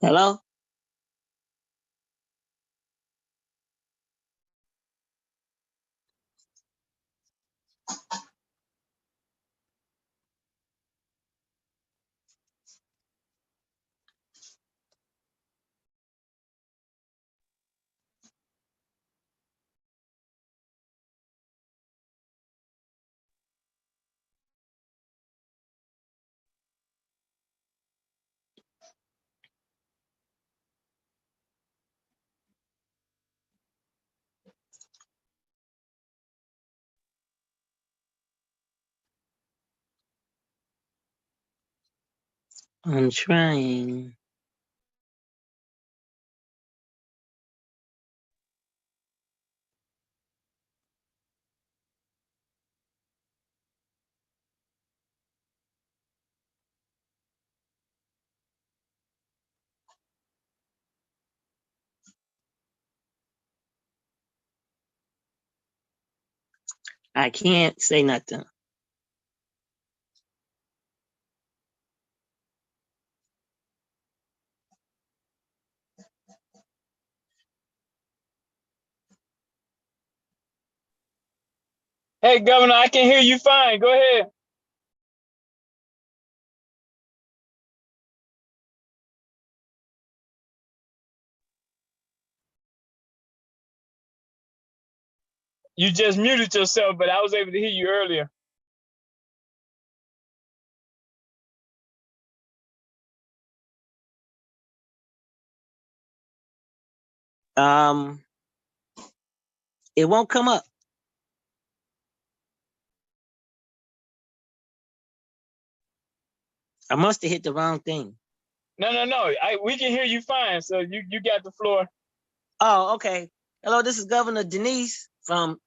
Hello? I'm trying. I can't say nothing. Hey, Governor, I can hear you fine. Go ahead. You just muted yourself, but I was able to hear you earlier. Um, it won't come up. I must have hit the wrong thing. No. We can hear you fine. So you got the floor. Oh, okay. Hello, this is Governor Denise from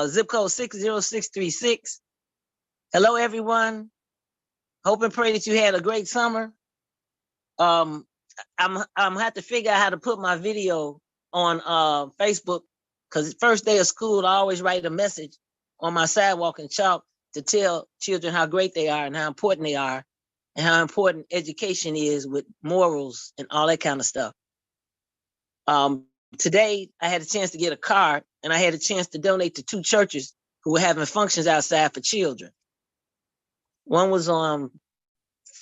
zip code 60636. Hello, everyone. Hope and pray that you had a great summer. I'm have to figure out how to put my video on Facebook, because first day of school, I always write a message on my sidewalk in chalk to tell children how great they are and how important they are and how important education is with morals and all that kind of stuff. Today, I had a chance to get a card and I had a chance to donate to two churches who were having functions outside for children. One was on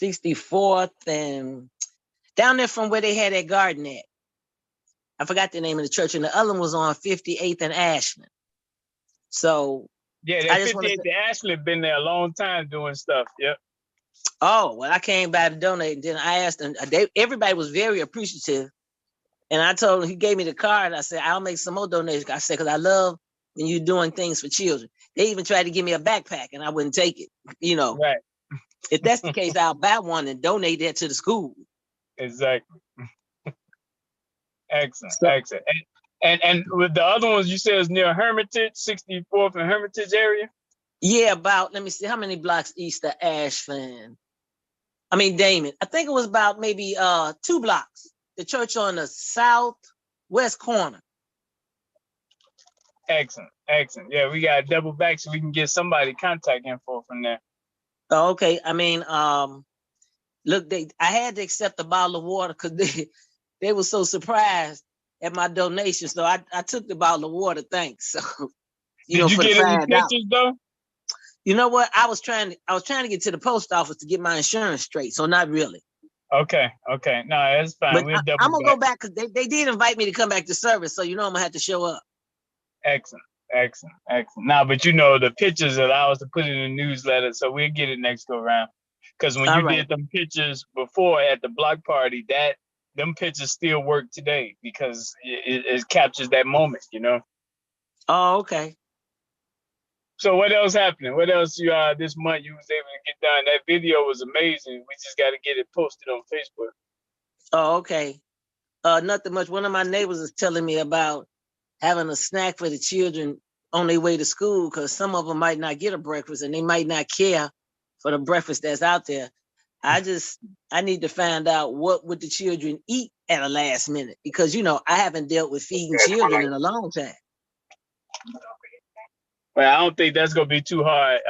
64th and down there from where they had that garden at. I forgot the name of the church, and the other one was on 58th and Ashland. So Yeah, I that just want to 58 say, to Ashley been there a long time doing stuff. Yep. oh, well, I came by to donate. And then I asked them, everybody was very appreciative. And I told him, he gave me the card. I said, I'll make some more donations. I said, because I love when you're doing things for children. They even tried to give me a backpack and I wouldn't take it. You know, Right. if that's the case, I'll buy one and donate that to the school. Exactly. Excellent. So, Excellent. And with the other ones you said is near Hermitage, 64th and Hermitage area? yeah, about, let me see, how many blocks east of Ashland? I mean, Damon. I think it was about maybe 2 blocks. The church on the southwest corner. Excellent. Excellent. Yeah, we got to double back so we can get somebody contact info from there. Oh, okay. I mean, look, I had to accept a bottle of water because they were so surprised at my donation. So I took the bottle of water, thanks. So, Did you for the get any $5. pictures though? You know what? I was trying to get to the post office to get my insurance straight. So not really. Okay. Okay. No, that's fine. But We'll double I'm gonna back. go back because they did invite me to come back to service. So I'm gonna have to show up. Excellent. Excellent. Excellent. Now, but the pictures allow us to put it in the newsletter, so we'll get it next go round. Because when All you right. did them pictures before at the block party, them pictures still work today because it captures that moment. Oh, okay. So what else happening? What else this month you was able to get done? That video was amazing. We just got to get it posted on Facebook. Oh, okay. Nothing much. One of my neighbors is telling me about having a snack for the children on their way to school because some of them might not get a breakfast and they might not care for the breakfast that's out there. I need to find out what would the children eat at a last minute because I haven't dealt with feeding children in a long time. Well, I don't think that's gonna be too hard.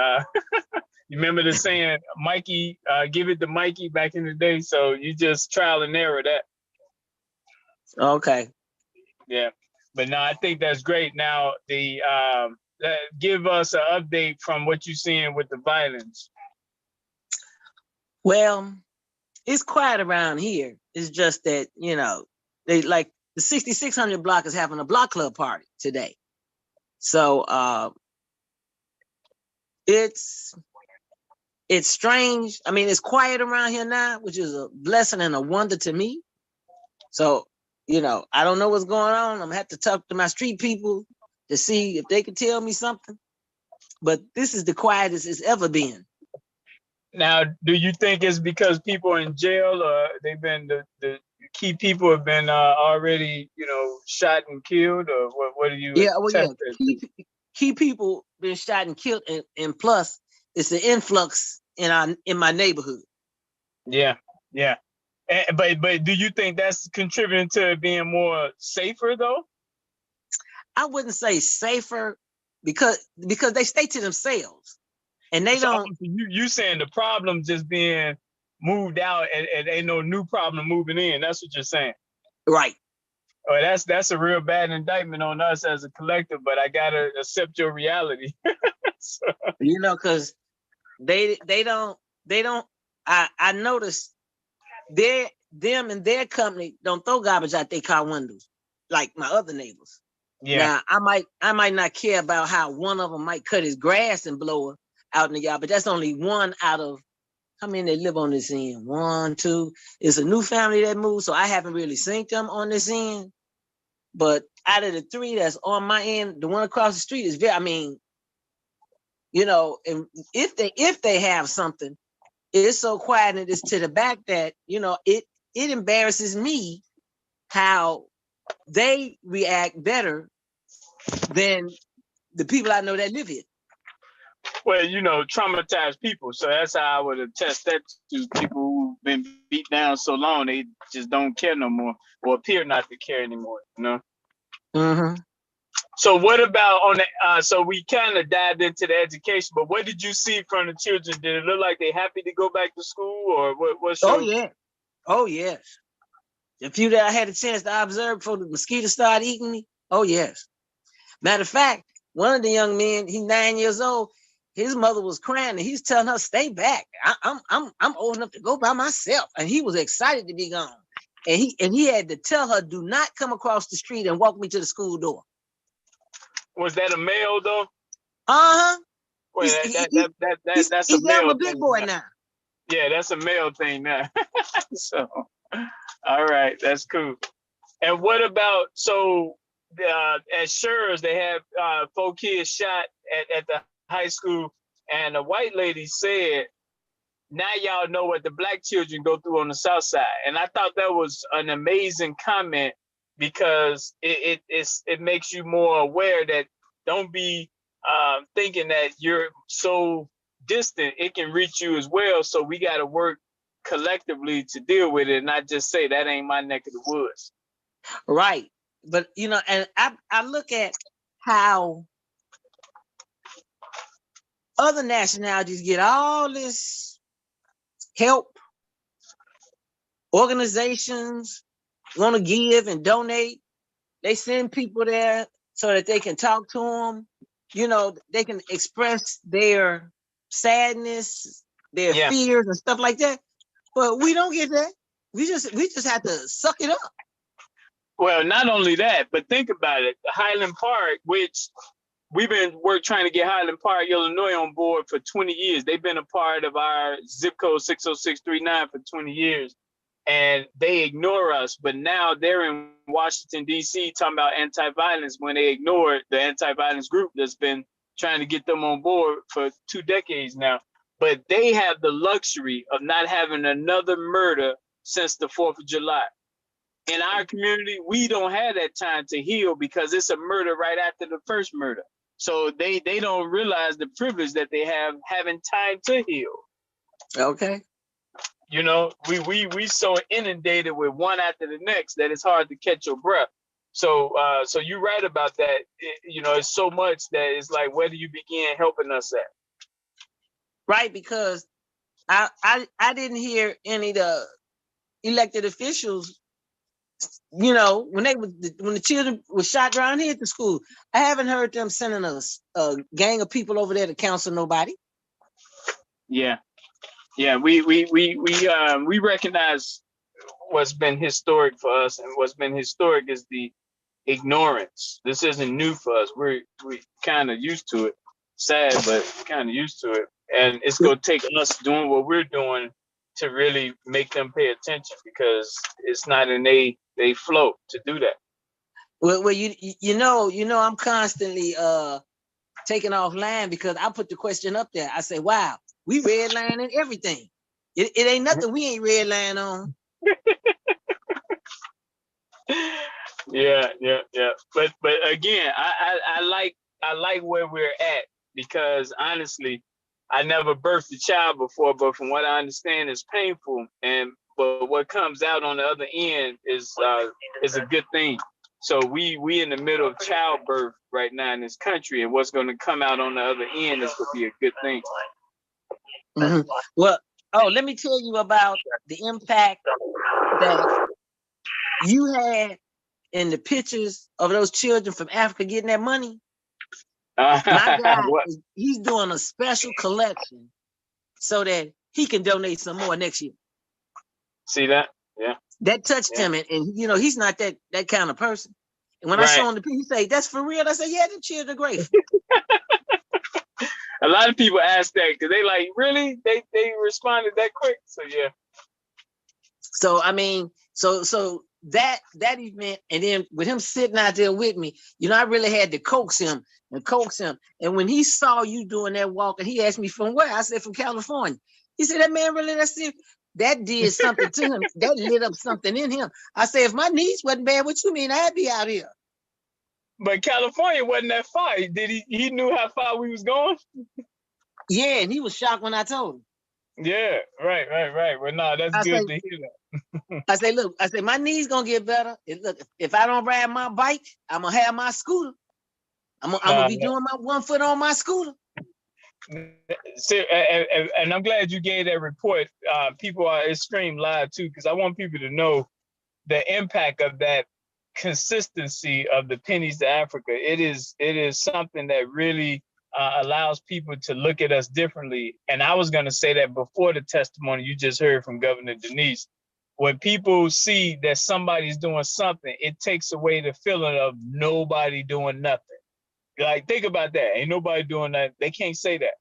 You remember the saying, Mikey, give it to Mikey back in the day. So you just trial and error that. Okay. Yeah, but no, I think that's great. Now, give us an update from what you're seeing with the violence. Well, it's quiet around here. It's just that, you know, they like the 6600 block is having a block club party today. So it's strange. I mean, it's quiet around here now, which is a blessing and a wonder to me. So, you know, I don't know what's going on. I'm gonna have to talk to my street people to see if they can tell me something. But this is the quietest it's ever been. Now, do you think it's because people are in jail, or they've been the key people have been already, shot and killed, or what do you Yeah, well, yeah. attest to? Key people been shot and killed, and plus it's an influx in my neighborhood. Yeah, yeah. But do you think that's contributing to it being more safer though? I wouldn't say safer because they stay to themselves and they So don't. you saying the problem just being moved out and ain't no new problem moving in. That's what you're saying. Right. Oh, that's a real bad indictment on us as a collective, but I gotta accept your reality. So, You know, because they don't. I noticed them and their company don't throw garbage out their car windows like my other neighbors. yeah. Now I might not care about how one of them might cut his grass and blow it out in the yard, but that's only one out of how many they live on this end. 1, 2. It's a new family that moved, so I haven't really seen them on this end. But out of the 3 that's on my end, the one across the street is very. I mean, you know, and if they have something, it's so quiet and it's to the back that it embarrasses me how they react better than the people I know that live here. Well, traumatized people. So that's how I would attest that to people who've been beat down so long they just don't care no more, or appear not to care anymore. Mm-hmm. So what about on the? So we kind of dived into the education, but what did you see from the children? Did it look like they happy to go back to school, or what? Oh yes. The few that I had a chance to observe before the mosquitoes started eating me. Oh yes. Matter of fact, one of the young men, he's 9 years old. His mother was crying, and he's telling her, "Stay back. I'm old enough to go by myself." And he was excited to be gone. And he had to tell her, "Do not come across the street and walk me to the school door." Was that a male though? Uh-huh. Well, that's a He's male a big thing boy now. now. Yeah, that's a male thing now. So, all right, that's cool. And what about at Schurz they have 4 kids shot at the high school, and the white lady said, "Now y'all know what the black children go through on the South Side." And I thought that was an amazing comment because it makes you more aware that don't be thinking that you're so distant. It can reach you as well. So we got to work collectively to deal with it, and not just say that ain't my neck of the woods. Right. But and I look at how other nationalities get all this help, organizations want to give and donate. They send people there so that they can talk to them. They can express their sadness, their fears and stuff like that. But we don't get that. We just have to suck it up. Well, not only that, but think about it. Highland Park, which we've been trying to get Highland Park, Illinois on board for 20 years. They've been a part of our zip code 60639 for 20 years. And they ignore us, but now they're in Washington, D.C. talking about anti-violence when they ignored the anti-violence group that's been trying to get them on board for 2 decades now. But they have the luxury of not having another murder since the 4th of July. In our community, we don't have that time to heal because it's a murder right after the first murder. So they don't realize the privilege that they have having time to heal. Okay. We so inundated with one after the next that it's hard to catch your breath. So you're right about that. It's so much that it's like, where do you begin helping us at? Right, because I didn't hear any of the elected officials You know, when the children were shot around here at the school, I haven't heard them sending a gang of people over there to counsel nobody. Yeah, yeah. We recognize what's been historic for us, and what's been historic is the ignorance. This isn't new for us. We kind of used to it. Sad, but kind of used to it. And it's gonna take us doing what we're doing to really make them pay attention, because it's not in they flow to do that. Well, you know, I'm constantly taking off line because I put the question up there. I say, wow, we redlining everything. It ain't nothing we ain't redline on. Yeah. But again, I like where we're at, because honestly, I never birthed a child before, but from what I understand, it's painful. But what comes out on the other end is a good thing. So we in the middle of childbirth right now in this country, and what's going to come out on the other end is going to be a good thing. Mm-hmm. Well, let me tell you about the impact that you had in the pictures of those children from Africa getting that money. My guy, he's doing a special collection so that he can donate some more next year. See that? Yeah. That touched him, and you know, he's not that kind of person. And when I show him the picture, he say, "That's for real." I say, "Yeah, the children are grateful." A lot of people ask that because they like, really? They responded that quick. So yeah. So I mean, so that event, and then with him sitting out there with me, you know, I really had to coax him. And when he saw you doing that walk, and he asked me from where, I said from California. He said, "That man really, that did something to him. That lit up something in him." I said, "If my niece wasn't bad, what you mean I'd be out here?" But California wasn't that far. Did he knew how far we was going? Yeah, and he was shocked when I told him. Yeah, right. Well, no, that's good to hear that. I say, look, my knees gonna get better. Look, if I don't ride my bike, I'm gonna have my scooter. I'm gonna be doing my 1 foot on my scooter. And I'm glad you gave that report. People are extreme live too, because I want people to know the impact of that consistency of the pennies to Africa. It is something that really allows people to look at us differently. And I was going to say that before the testimony you just heard from Governor Denise. When people see that somebody's doing something, it takes away the feeling of nobody doing nothing. Like, think about that. Ain't nobody doing that. They can't say that.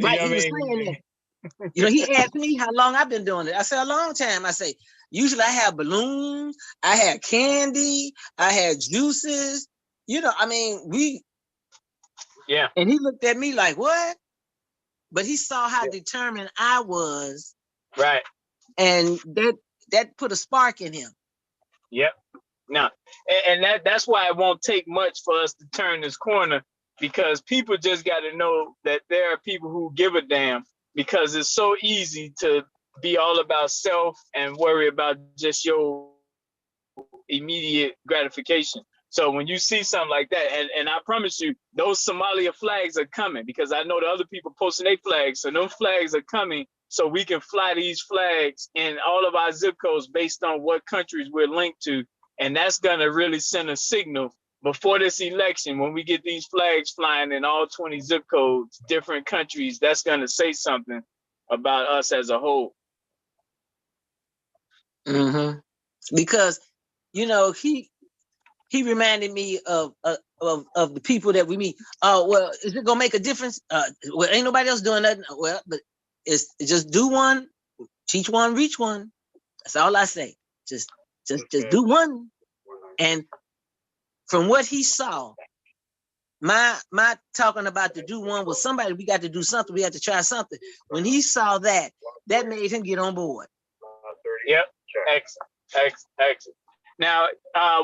Right, he was saying that. You know, he asked me how long I've been doing it. I said, a long time. I say, usually I have balloons, I had candy, I had juices. You know, I mean, Yeah. And he looked at me like, what? But he saw how determined I was. Right. And that put a spark in him. Yep. Now, and that's why it won't take much for us to turn this corner, because people just got to know that there are people who give a damn, because it's so easy to be all about self and worry about just your immediate gratification. So when you see something like that, and I promise you, those Somalia flags are coming, because I know the other people posting their flags. So those flags are coming, so we can fly these flags in all of our zip codes based on what countries we're linked to. And that's going to really send a signal before this election. When we get these flags flying in all 20 zip codes, different countries, that's going to say something about us as a whole. Mm-hmm. Because, you know, he reminded me of the people that we meet. Oh, well, is it gonna make a difference? Well, ain't nobody else doing nothing. Well, but it's just do one, teach one, reach one. That's all I say. Just do one. And from what he saw, my talking about to do one was somebody. We got to do something. We got to try something. When he saw that made him get on board. Yep. Excellent. Now,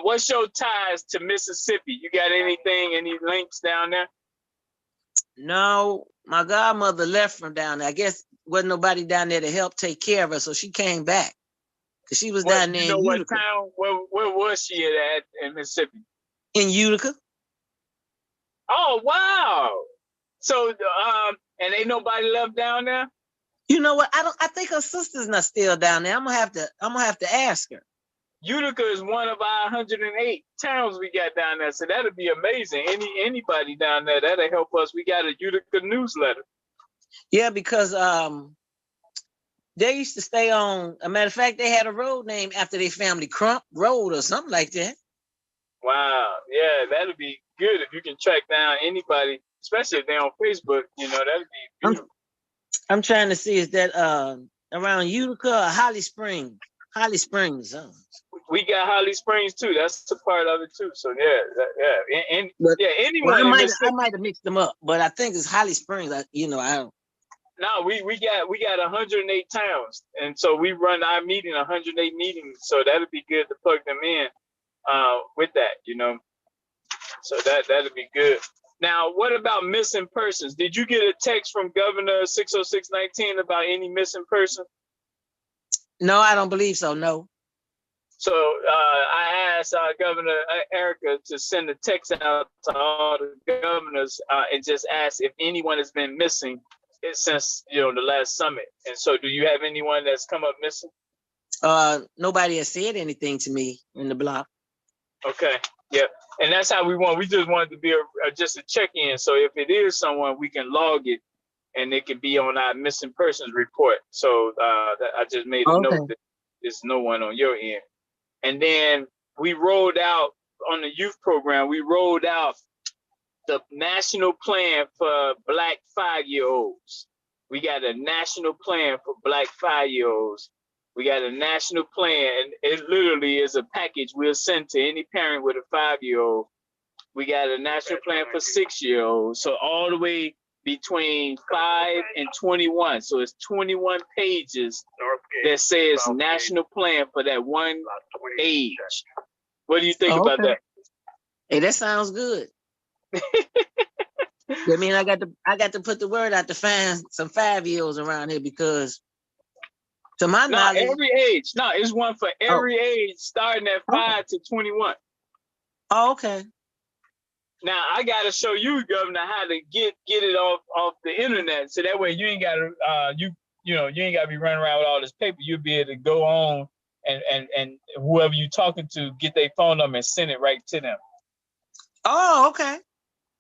what's your ties to Mississippi? You got anything, any links down there? No, my godmother left from down there. I guess wasn't nobody down there to help take care of her, so she came back. Cause she was down there in Utica. What town? Where was she at in Mississippi? In Utica. Oh wow! So, and ain't nobody left down there? You know what? I think her sister's not still down there. I'm gonna have to ask her. Utica is one of our 108 towns we got down there, so that'd be amazing. Anybody down there, that'll help us. We got a Utica newsletter. Yeah, because they used to stay on. A matter of fact, they had a road named after their family, Crump Road or something like that. Wow, yeah, that'd be good if you can track down anybody, especially if they're on Facebook. You know, that'd be beautiful. I'm trying to see, is that around Utica or Holly Springs? Holly Springs. We got Holly Springs too. That's a part of it too. So yeah. Anyone. Well, I might have mixed them up, but I think it's Holly Springs. I don't. No, we got 108 towns, and so we run our 108 meetings. So that'd be good to plug them in with that, you know. So that'd be good. Now, what about missing persons? Did you get a text from Governor 60619 about any missing person? No, I don't believe so. No. So I asked Governor Erica to send a text out to all the governors and just ask if anyone has been missing since the last summit. And so, do you have anyone that's come up missing? Nobody has said anything to me in the block. Okay, yeah, and that's how we want. We just wanted to be just a check-in. So if it is someone, we can log it, and it can be on our missing persons report. So I just made a note that there's no one on your end. And then we rolled out on the youth program. We rolled out the national plan for Black 5-year-olds. We got a national plan for Black 5-year-olds. We got a national plan, and it literally is a package we'll send to any parent with a 5-year-old. We got a national plan for 6-year-olds. So all the way between 5 and 21. So it's 21 pages that says national plan for that one age. What do you think about that? Hey, that sounds good. I mean, I got to put the word out to find some 5-year-olds around here, because to my knowledge, every age. No, it's one for every age, starting at 5 to 21. Oh, okay. Now I gotta show you, Governor, how to get it off the internet, so that way you ain't gotta you ain't gotta be running around with all this paper. You'll be able to go on and whoever you talking to, get their phone number and send it right to them. Oh, okay.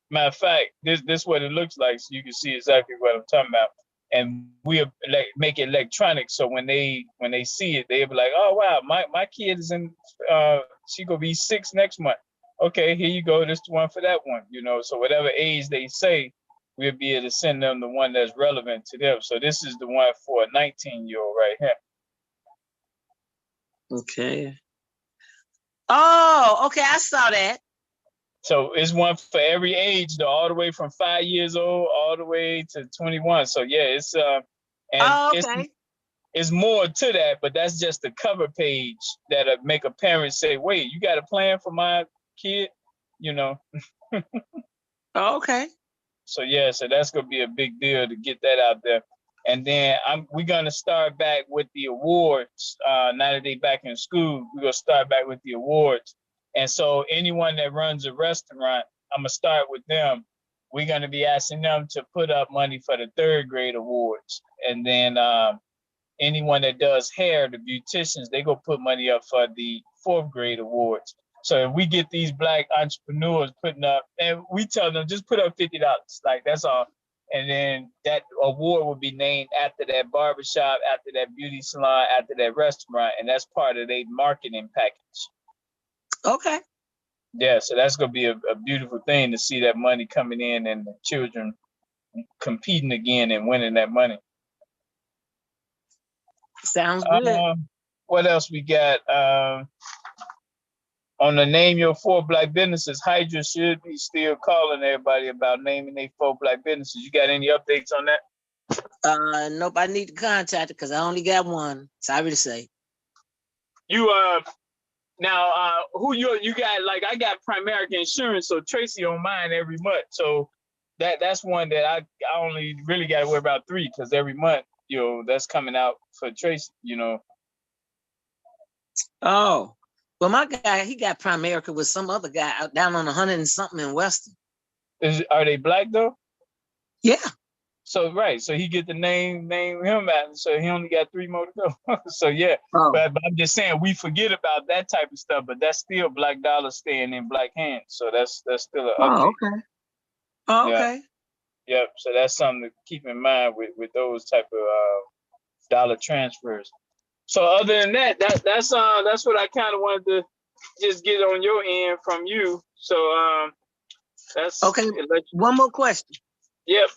Matter of fact, this is what it looks like, so you can see exactly what I'm talking about. And we'll make it electronic, so when they see it, they'll be like, oh wow, my kid is in she gonna be 6 next month. Okay, here you go. This is the one for that one. So whatever age they say, we'll be able to send them the one that's relevant to them. So this is the one for a 19-year-old right here. Okay. Oh, okay. I saw that. So it's one for every age, though, all the way from 5 years old all the way to 21. So yeah, it's it's more to that, but that's just the cover page that'll make a parent say, "Wait, you got a plan for my kid?" Okay. So yeah, so that's gonna be a big deal to get that out there. And then we're gonna start back with the awards. Now that they back in school, we're gonna start back with the awards. And so anyone that runs a restaurant, I'm gonna start with them. We're gonna be asking them to put up money for the 3rd grade awards. And then anyone that does hair, the beauticians, they go put money up for the 4th grade awards. So if we get these Black entrepreneurs putting up, and we tell them just put up $50, like that's all. And then that award will be named after that barbershop, after that beauty salon, after that restaurant, and that's part of their marketing package. Okay. Yeah, so that's gonna be a beautiful thing to see that money coming in and the children competing again and winning that money. Sounds good. What else we got? On the Name Your 4 Black Businesses, Hydra should be still calling everybody about naming their 4 Black businesses. You got any updates on that? Nope. I need to contact it because I only got one. Sorry to say. You now who you got? Like I got Primerica Insurance, so Tracy on mine every month. So that's one that I only really got to worry about 3 because every month that's coming out for Tracy. Oh. Well, my guy, he got Primerica with some other guy out down on 100 and something in Weston. Are they Black though? Yeah. So right, so he get the name him out. So he only got 3 more to go. So yeah, Oh, but I'm just saying we forget about that type of stuff, but that's still black dollar staying in black hands. So that's still an oh, update. okay. Oh, Yeah, okay. yep. So that's something to keep in mind with those type of dollar transfers. So other than that, that's what I kind of wanted to just get on your end from you. So that's Okay. One more question. yep.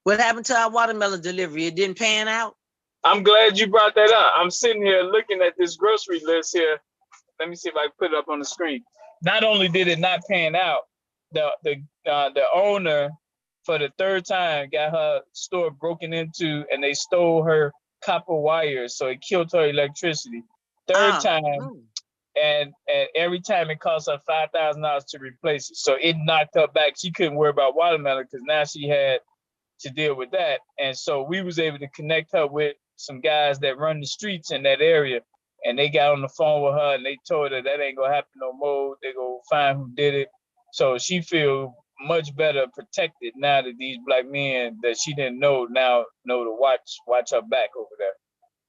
What happened to our watermelon delivery? It didn't pan out? I'm glad you brought that up. I'm sitting here looking at this grocery list here. Let me see if I can put it up on the screen. Not only did it not pan out, the owner for the 3rd time got her store broken into, and they stole her copper wires, so it killed her electricity. 3rd Ah, time, and every time it cost her $5,000 to replace it. So it knocked her back. She couldn't worry about watermelon because now she had to deal with that. And so we was able to connect her with some guys that run the streets in that area. And they got on the phone with her and they told her that ain't gonna happen no more. They gonna find who did it. So she feel much better protected now that these black men that she didn't know now know to watch her back over there.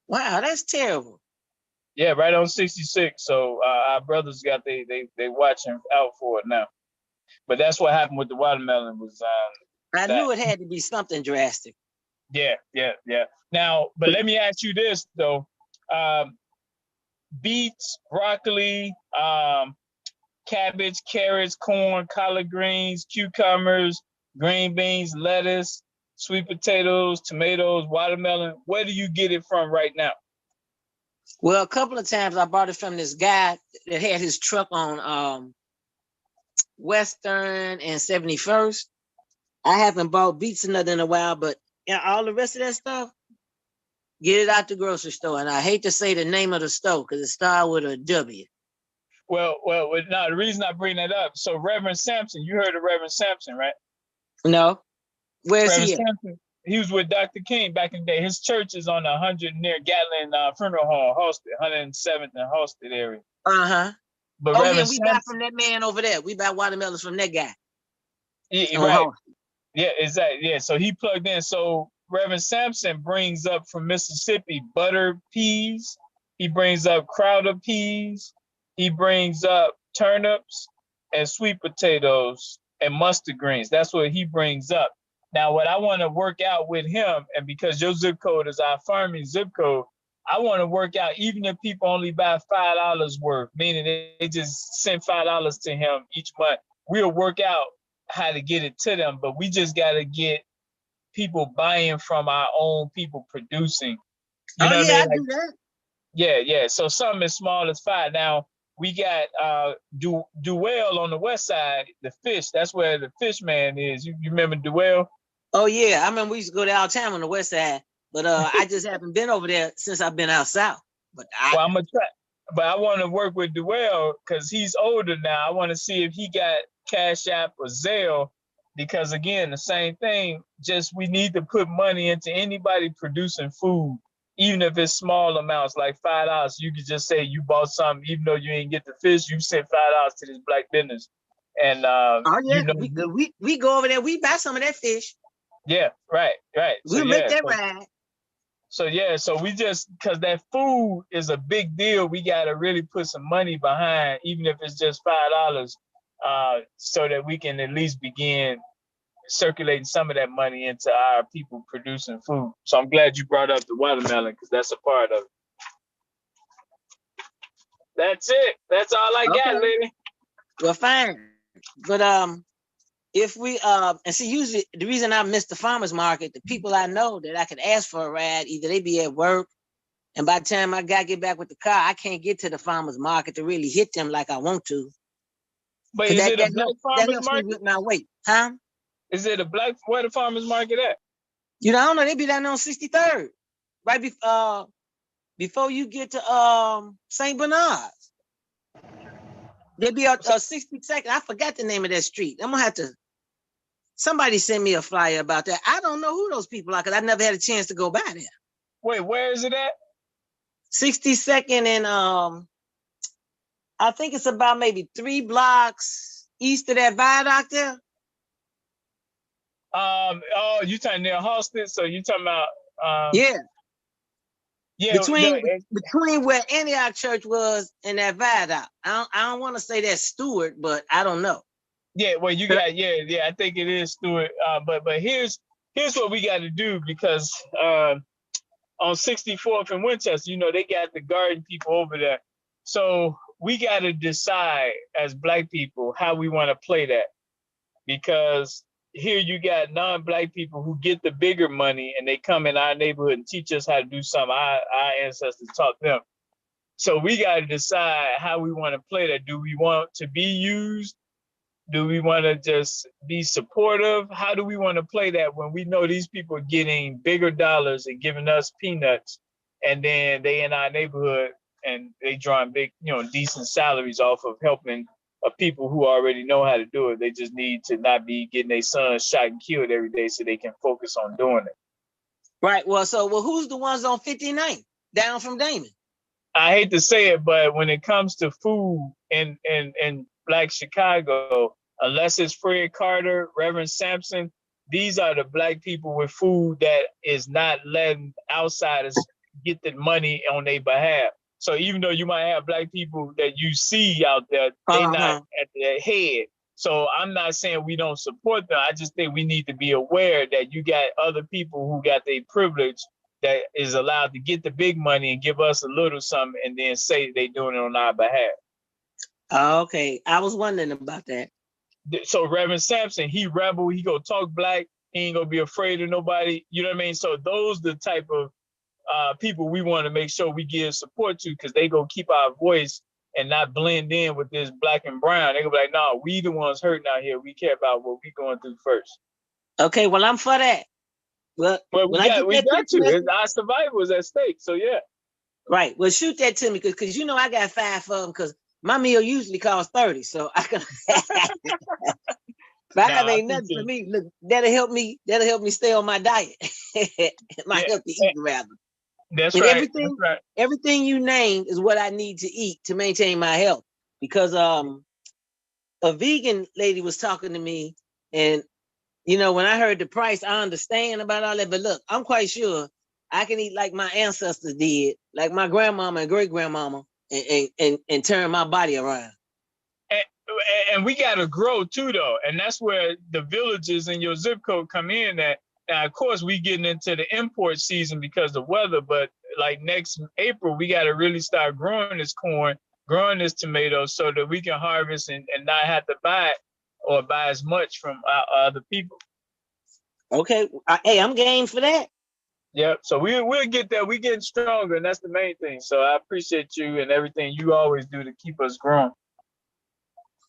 wow, that's terrible. Yeah, right on 66. So our brothers got they watching out for it now. But that's what happened with the watermelon was I that. knew it had to be something drastic. Yeah. Now, but let me ask you this though: beets, broccoli, cabbage, carrots, corn, collard greens, cucumbers, green beans, lettuce, sweet potatoes, tomatoes, watermelon. Where do you get it from right now? Well, a couple of times I bought it from this guy that had his truck on Western and 71st. I haven't bought beets or nothing in a while, but all the rest of that stuff, get it out the grocery store. And I hate to say the name of the store because it started with a W. Well, no, the reason I bring that up, so Reverend Sampson, you heard of Reverend Sampson, right? No. Where's Reverend he at? Sampson, he was with Dr. King back in the day. His church is on 100 near Gatlin Funeral Hall, Halsted, 107th and Halsted area. Uh-huh. But Oh, Reverend yeah, we buy Sampson, from that man over there. We buy watermelons from that guy. right. Yeah, exactly. Yeah, so he plugged in. So Reverend Sampson brings up from Mississippi butter peas. He brings up crowder peas. He brings up turnips and sweet potatoes and mustard greens. That's what he brings up. Now, what I want to work out with him, and because your zip code is our farming zip code, I want to work out even if people only buy $5 worth, meaning they just send $5 to him each month. We'll work out how to get it to them, but we just got to get people buying from our own people producing. You know what I Yeah, mean? I do that. Yeah. So something as small as 5. Now we got Duell on the west side, the fish. That's where the fish man is. You remember Duell? Oh, yeah. I remember we used to go to our town on the west side, but I just haven't been over there since I've been out south. But I'm gonna try. But I want to work with Duell because he's older now. I want to see if he got Cash App or Zelle, because again, the same thing. Just we need to put money into anybody producing food, even if it's small amounts, like $5. You could just say you bought something, even though you ain't get the fish. You sent $5 to this black business, and oh, yeah, we go over there. We buy some of that fish. Yeah, right. We'll make that ride. So we just, because that food is a big deal, we got to really put some money behind, even if it's just $5, so that we can at least begin circulating some of that money into our people producing food. So I'm glad you brought up the watermelon because that's a part of it. That's it. That's all I got, lady. Well, fine. But if we and see, usually the reason I miss the farmers market, the people I know that I could ask for a ride, either they be at work, and by the time I gotta get back with the car, I can't get to the farmers market to really hit them like I want to. But is it a black farmers helps market? me with my weight, huh? Is it a black, where the farmers market at? You know, I don't know. They be down on 63rd, right before you get to St. Bernard's. They be on 62nd. I forgot the name of that street. I'm gonna have to. Somebody send me a flyer about that. I don't know who those people are because I never had a chance to go by there. Wait, where is it at? 62nd and I think it's about maybe 3 blocks east of that viaduct there. Oh, you talking near Halston? So you talking about Yeah. yeah, Between where Antioch Church was and that viaduct. I don't want to say that's Stewart, but I don't know. Yeah, well, you got I think it is Stewart. But here's what we got to do, because on 64th and Winchester, they got the garden people over there. So we got to decide as Black people how we want to play that, because here you got non-Black people who get the bigger money and they come in our neighborhood and teach us how to do something our ancestors taught them. So we got to decide how we want to play that. Do we want to be used? Do we want to just be supportive? How do we want to play that when we know these people are getting bigger dollars and giving us peanuts, and then they in our neighborhood and they drawing big, decent salaries off of helping people who already know how to do it? They just need to not be getting their sons shot and killed every day so they can focus on doing it. Right. Well, who's the ones on 59th down from Damon? I hate to say it, but when it comes to food in Black Chicago, unless it's Fred Carter, Reverend Sampson, these are the Black people with food that is not letting outsiders get the money on their behalf. So even though you might have Black people that you see out there, they're not at the head. So I'm not saying we don't support them. I just think we need to be aware that you got other people who got their privilege that is allowed to get the big money and give us a little something and then say they're doing it on our behalf. Okay. I was wondering about that. So Reverend Sampson, he rebel, he go talk Black, he ain't gonna be afraid of nobody, you know what I mean? So those the type of people we want to make sure we give support to, because they go keep our voice and not blend in with this Black and brown. They gonna be like, no, we the ones hurting out here. We care about what we going through first. Okay, well, I'm for that. Well, we got to. Our survival is at stake. So yeah. Right. Well, shoot that to me, because I got 5 of them, because my meal usually costs 30. So I can 5 ain't nothing for me. Look, that'll help me stay on my diet. My healthy eating, rather. That's right. Everything you named is what I need to eat to maintain my health. Because a vegan lady was talking to me, and when I heard the price, I understand about all that. But look, I'm quite sure I can eat like my ancestors did, like my grandmama and great grandmama, and turn my body around. And we got to grow too, though, and that's where the villages in your zip code come in. That of course we getting into the import season because of weather, but like next April we got to really start growing this corn, growing this tomato, so that we can harvest and not have to buy it or buy as much from other people. Okay, hey, I'm game for that. Yep. So we'll get there. We getting stronger, and that's the main thing. So I appreciate you and everything you always do to keep us growing.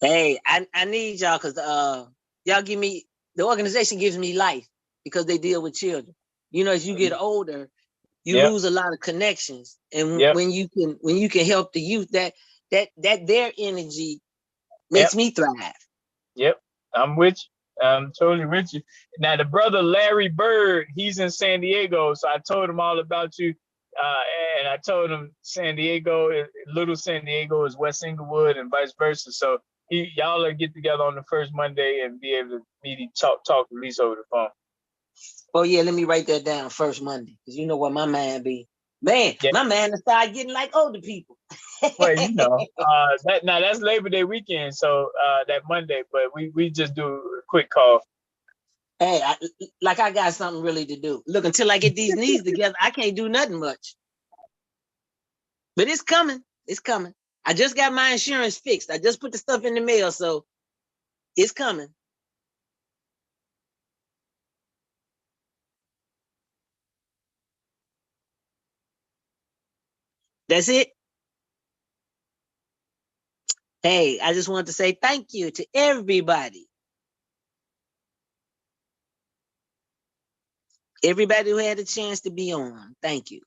Hey, I need y'all, because y'all give me, the organization gives me life because they deal with children. As you get older, you lose a lot of connections, and when you can help the youth, that their energy makes me thrive. Yep, I'm with you. I'm totally with you. Now the brother Larry Bird, he's in San Diego, so I told him all about you, and I told him Little San Diego is West Inglewood, and vice versa. So y'all will get together on the first Monday and be able to meet and talk at least over the phone. Oh yeah, let me write that down, first Monday, because you know what my man be. Man, my man start getting like older people. Well, that's Labor Day weekend, so that Monday, but we just do a quick call. Hey, I got something really to do. Look, until I get these knees together, I can't do nothing much. But it's coming. It's coming. I just got my insurance fixed. I just put the stuff in the mail, so it's coming. That's it. Hey, I just wanted to say thank you to everybody. Everybody who had a chance to be on. Thank you.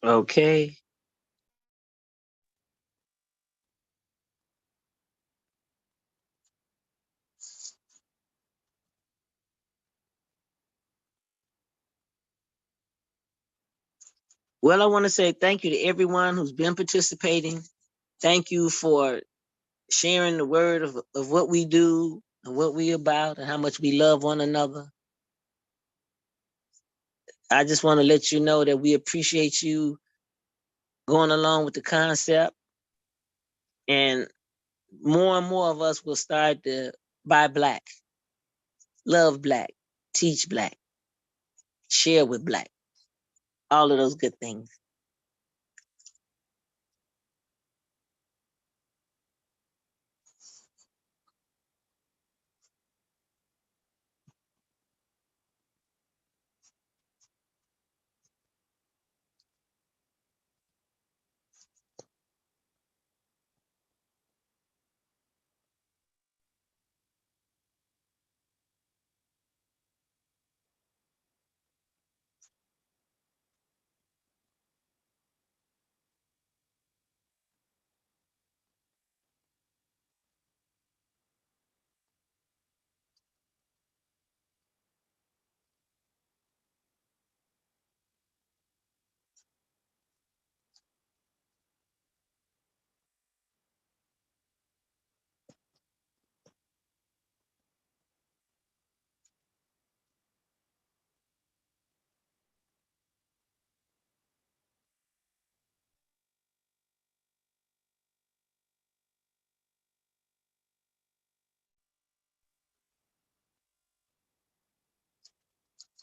Okay. Well, I want to say thank you to everyone who's been participating. Thank you for sharing the word of what we do and what we about and how much we love one another. I just want to let you know that we appreciate you going along with the concept, and more of us will start to buy black, love black, teach black, share with black, all of those good things.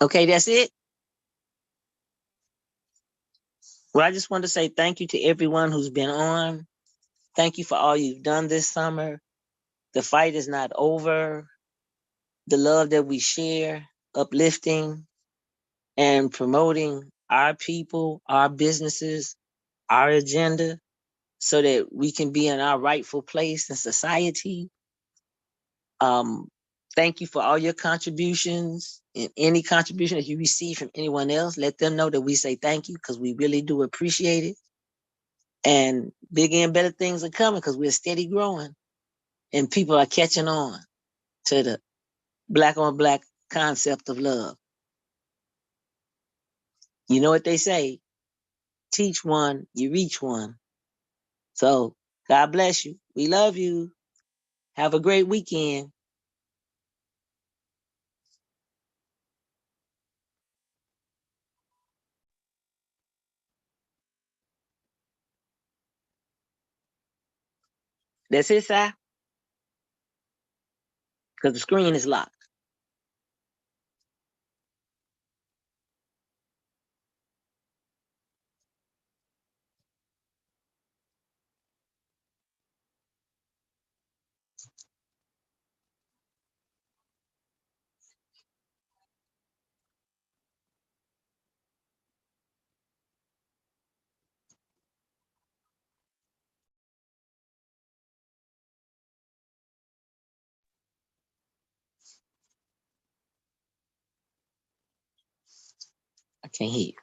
Okay, that's it. Well, I just want to say thank you to everyone who's been on. Thank you for all you've done this summer. The fight is not over. The love that we share, uplifting and promoting our people, our businesses, our agenda, so that we can be in our rightful place in society. Um, Thank you for all your contributions and any contribution that you receive from anyone else. Let them know that we say thank you because we really do appreciate it. And bigger and better things are coming because we're steady growing and people are catching on to the black on black concept of love. You know what they say, teach one, you reach one. So God bless you. We love you. Have a great weekend. That's it, Si, because the screen is locked. I can't hear you.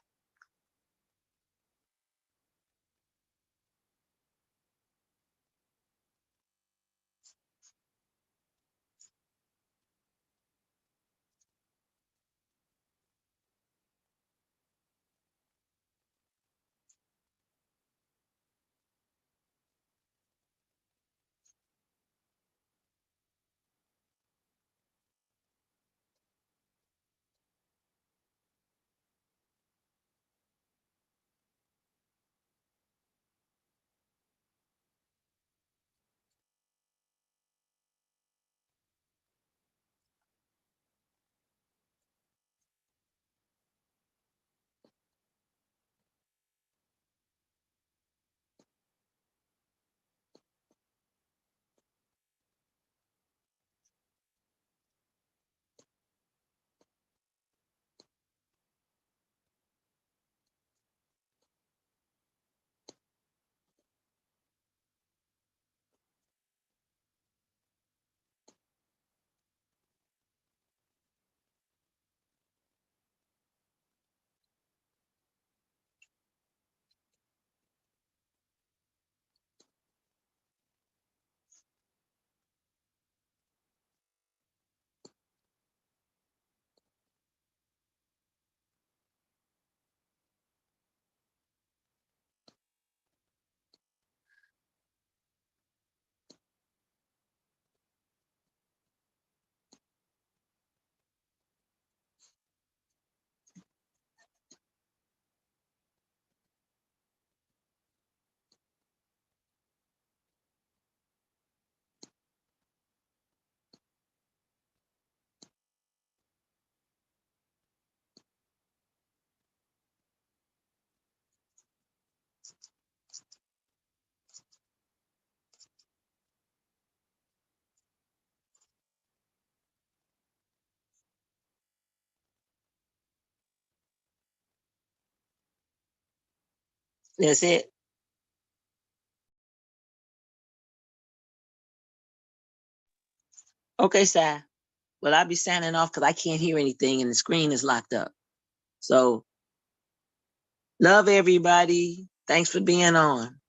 That's it. Okay, Si. Well, I'll be signing off because I can't hear anything and the screen is locked up. So, love everybody. Thanks for being on.